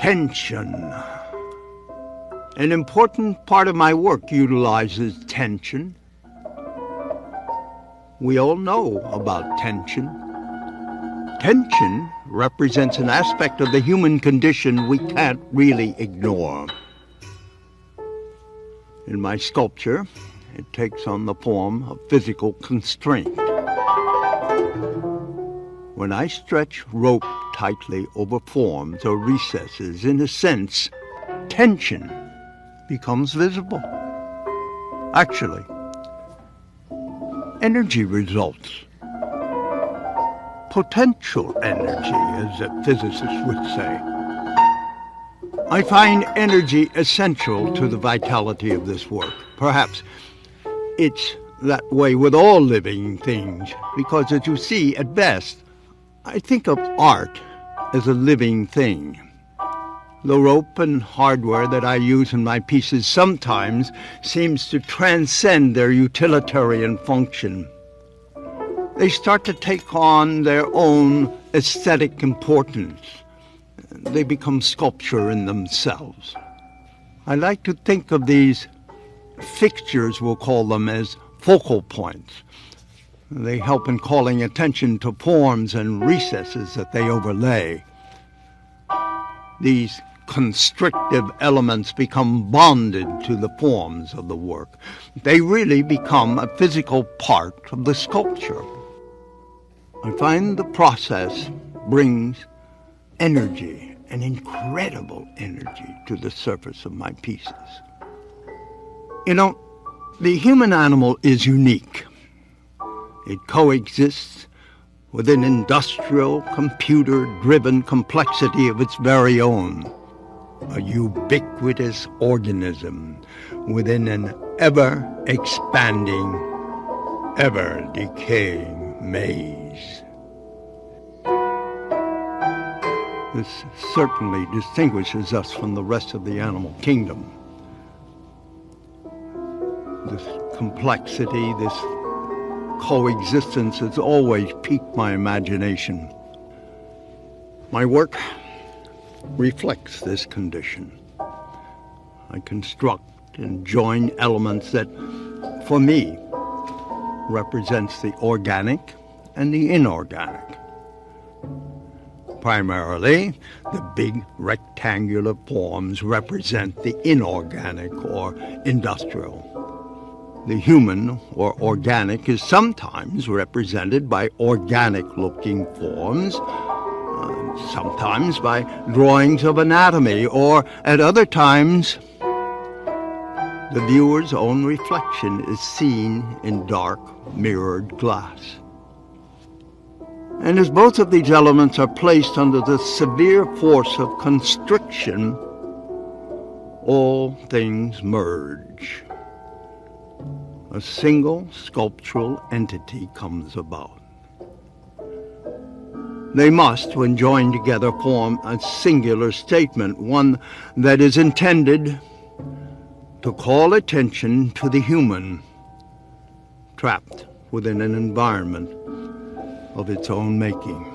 Tension. An important part of my work utilizes tension. We all know about tension. Tension represents an aspect of the human condition we can't really ignore. In my sculpture, it takes on the form of physical constraint. When I stretch rope tightly over forms or recesses, in a sense, tension becomes visible. Actually, energy results. Potential energy, as a physicist would say. I find energy essential to the vitality of this work. Perhaps it's that way with all living things, because as you see, at best, I think of art as a living thing. The rope and hardware that I use in my pieces sometimes seems to transcend their utilitarian function. They start to take on their own aesthetic importance. They become sculpture in themselves. I like to think of these fixtures, we'll call them, as focal points. They help in calling attention to forms and recesses that they overlay. These constrictive elements become bonded to the forms of the work. They really become a physical part of the sculpture. I find the process brings energy, an incredible energy, to the surface of my pieces. You know, the human animal is unique. It coexists with an industrial, computer-driven complexity of its very own, a ubiquitous organism within an ever-expanding, ever-decaying maze. This certainly distinguishes us from the rest of the animal kingdom. This complexity, this coexistence has always piqued my imagination. My work reflects this condition. I construct and join elements that, for me, represents the organic and the inorganic. Primarily, the big rectangular forms represent the inorganic or industrial. The human or organic is sometimes represented by organic-looking forms, sometimes by drawings of anatomy, or at other times, the viewer's own reflection is seen in dark, mirrored glass. And as both of these elements are placed under the severe force of constriction, all things merge. A single sculptural entity comes about. They must, when joined together, form a singular statement, one that is intended to call attention to the human, trapped within an environment of its own making.